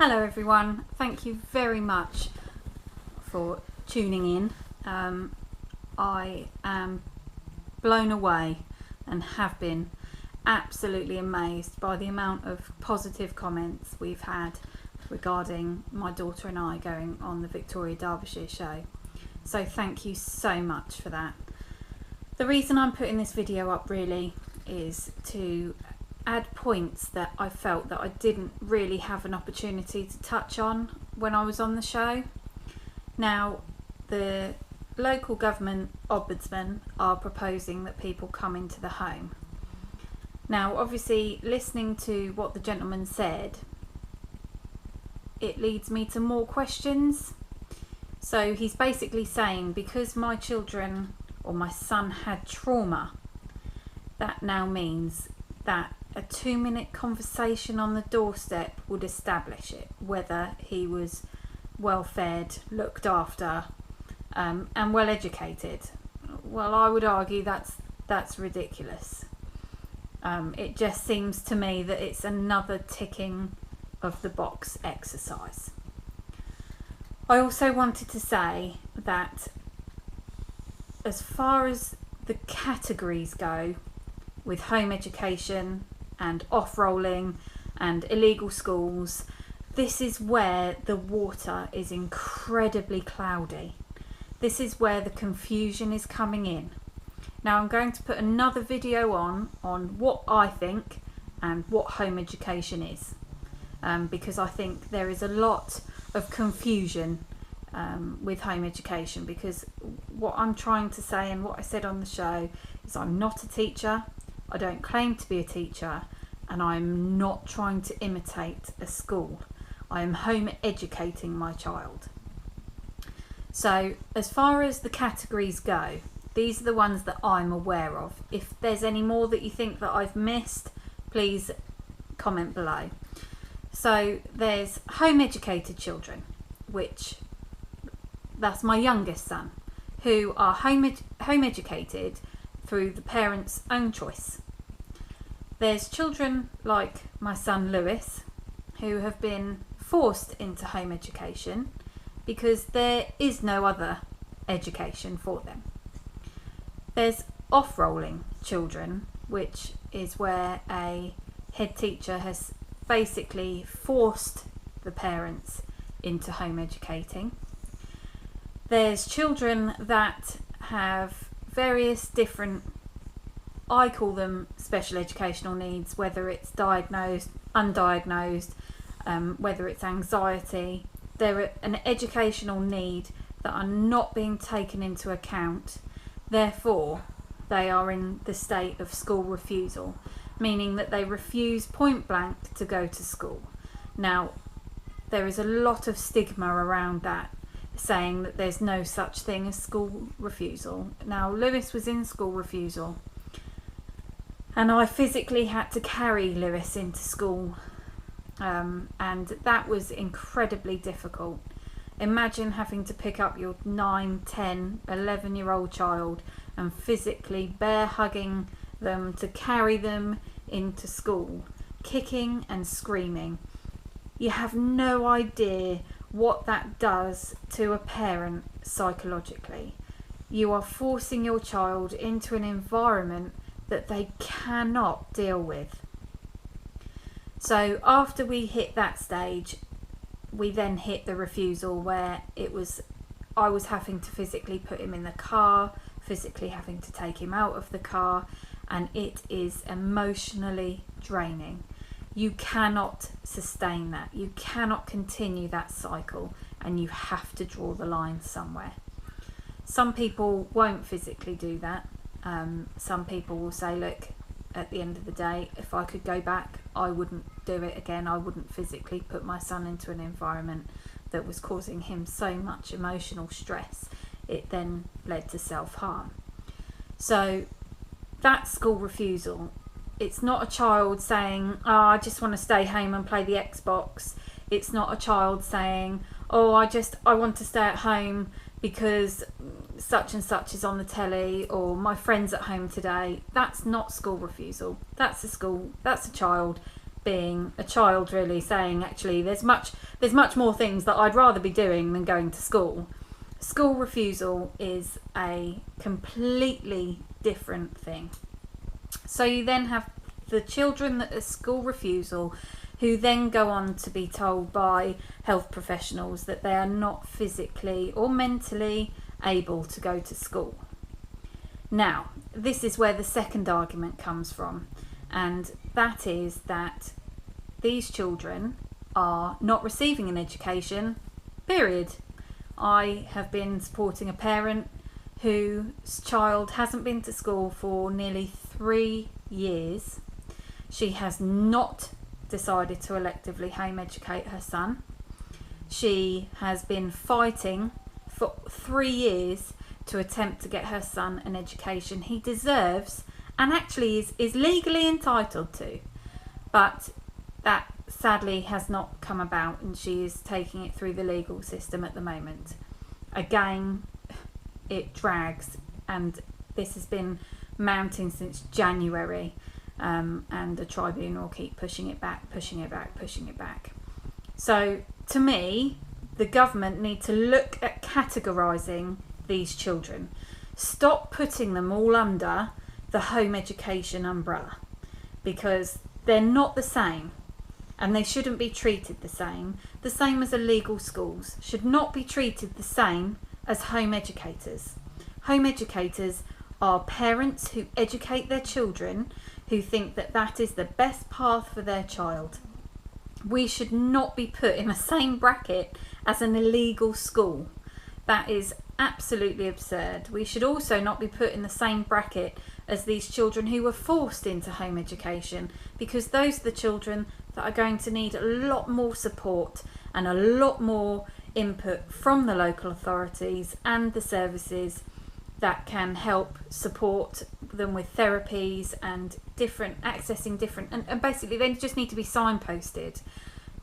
Hello everyone, thank you very much for tuning in. I am blown away and have been absolutely amazed by the amount of positive comments we've had regarding my daughter and I going on the Victoria Derbyshire show. So thank you so much for that. The reason I'm putting this video up really is to add points that I felt that I didn't really have an opportunity to touch on when I was on the show. Now, the local government ombudsman are proposing that people come into the home. Now, obviously, listening to what the gentleman said, it leads me to more questions. So he's basically saying, because my children or my son had trauma, that now means that a 2-minute conversation on the doorstep would establish it, whether he was well fed, looked after, and well educated. Well, I would argue that's ridiculous. It just seems to me that it's another ticking of the box exercise. I also wanted to say that as far as the categories go, with home education and off-rolling and illegal schools, this is where the water is incredibly cloudy. This is where the confusion is coming in. Now I'm going to put another video on what I think and what home education is, because I think there is a lot of confusion with home education, because what I'm trying to say and what I said on the show is I'm not a teacher. I don't claim to be a teacher, and I'm not trying to imitate a school. I am home educating my child. So as far as the categories go, these are the ones that I'm aware of. If there's any more that you think that I've missed, please comment below. So there's home educated children, which that's my youngest son, who are home educated through the parents' own choice. There's children like my son Lewis, who have been forced into home education because there is no other education for them. There's off-rolling children, which is where a head teacher has basically forced the parents into home educating. There's children that have various different, I call them special educational needs, whether it's diagnosed, undiagnosed, whether it's anxiety. They're an educational need that are not being taken into account. Therefore, they are in the state of school refusal, meaning that they refuse point blank to go to school. Now, there is a lot of stigma around that, saying that there's no such thing as school refusal. Now, Lewis was in school refusal, and I physically had to carry Lewis into school, and that was incredibly difficult. Imagine having to pick up your 9, 10, 11-year-old child and physically bear hugging them to carry them into school, kicking and screaming. You have no idea what that does to a parent psychologically. You are forcing your child into an environment that they cannot deal with. So after we hit that stage, we then hit the refusal, where I was having to physically put him in the car, physically having to take him out of the car, and it is emotionally draining. You cannot sustain that. You cannot continue that cycle, and you have to draw the line somewhere. Some people won't physically do that. Some people will say, look, at the end of the day, if I could go back, I wouldn't do it again. I wouldn't physically put my son into an environment that was causing him so much emotional stress. It then led to self-harm. So that school refusal, it's not a child saying, oh, I just want to stay home and play the Xbox. It's not a child saying, oh, I want to stay at home because such and such is on the telly, or my friend's at home today. That's not school refusal. That's a child being a child, really saying, actually, there's much more things that I'd rather be doing than going to school. School refusal is a completely different thing. So you then have the children that are school refusal, who then go on to be told by health professionals that they are not physically or mentally able to go to school. Now, this is where the second argument comes from, and that is that these children are not receiving an education, period. I have been supporting a parent whose child hasn't been to school for nearly 3 years. She has not decided to electively home educate her son. She has been fighting for 3 years to attempt to get her son an education he deserves and actually is legally entitled to. But that sadly has not come about, and she is taking it through the legal system at the moment. Again, it drags, and this has been mounting since January, and the tribunal will keep pushing it back. So to me, the government need to look at categorising these children. Stop putting them all under the home education umbrella, because they're not the same, and they shouldn't be treated the same. The same as illegal schools should not be treated the same as home educators. Home educators are parents who educate their children, who think that that is the best path for their child. We should not be put in the same bracket as an illegal school. That is absolutely absurd. We should also not be put in the same bracket as these children who were forced into home education, because those are the children that are going to need a lot more support and a lot more input from the local authorities and the services that can help support them with therapies and accessing different, and basically they just need to be signposted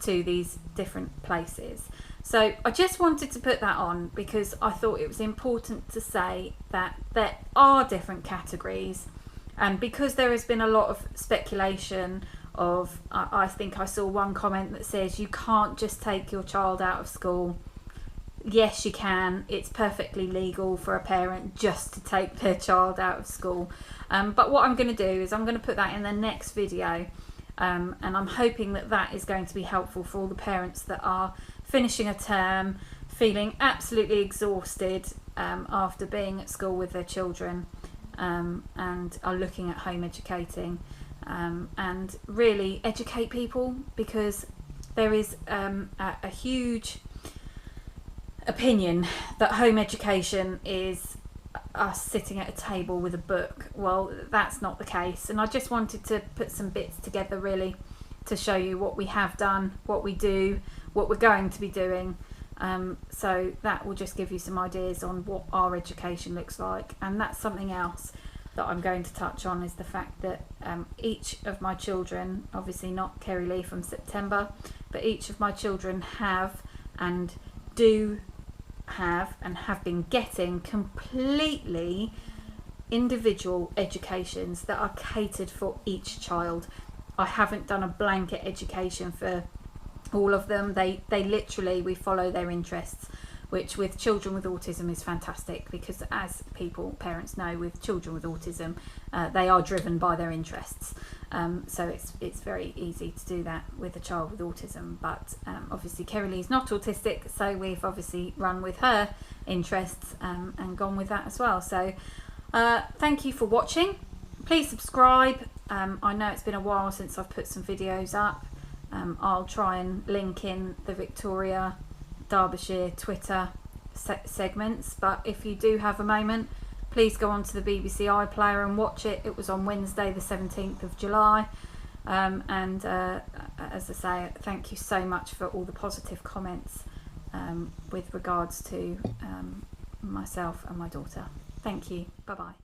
to these different places. So I just wanted to put that on because I thought it was important to say that there are different categories, and because there has been a lot of speculation of, I think I saw one comment that says you can't just take your child out of school. Yes, you can. It's perfectly legal for a parent just to take their child out of school. But what I'm going to do is I'm going to put that in the next video, and I'm hoping that that is going to be helpful for all the parents that are finishing a term, feeling absolutely exhausted after being at school with their children, and are looking at home educating, and really educate people, because there is a huge opinion that home education is us sitting at a table with a book. Well, that's not the case, and I just wanted to put some bits together really to show you what we have done, what we do, what we're going to be doing, so that will just give you some ideas on what our education looks like. And that's something else that I'm going to touch on, is the fact that each of my children, obviously not Kerry Lee from September, but each of my children have and do have and have been getting completely individual educations that are catered for each child. I haven't done a blanket education for all of them. They literally, we follow their interests, which with children with autism is fantastic, because as parents know, with children with autism, they are driven by their interests. So it's very easy to do that with a child with autism. But obviously Kerry Lee's not autistic, so we've obviously run with her interests and gone with that as well. So thank you for watching. Please subscribe. I know it's been a while since I've put some videos up. I'll try and link in the Victoria Derbyshire Twitter segments, but if you do have a moment, please go onto the BBC iPlayer and watch it. It was on Wednesday the 17th of July, and as I say, thank you so much for all the positive comments with regards to myself and my daughter. Thank you. Bye bye.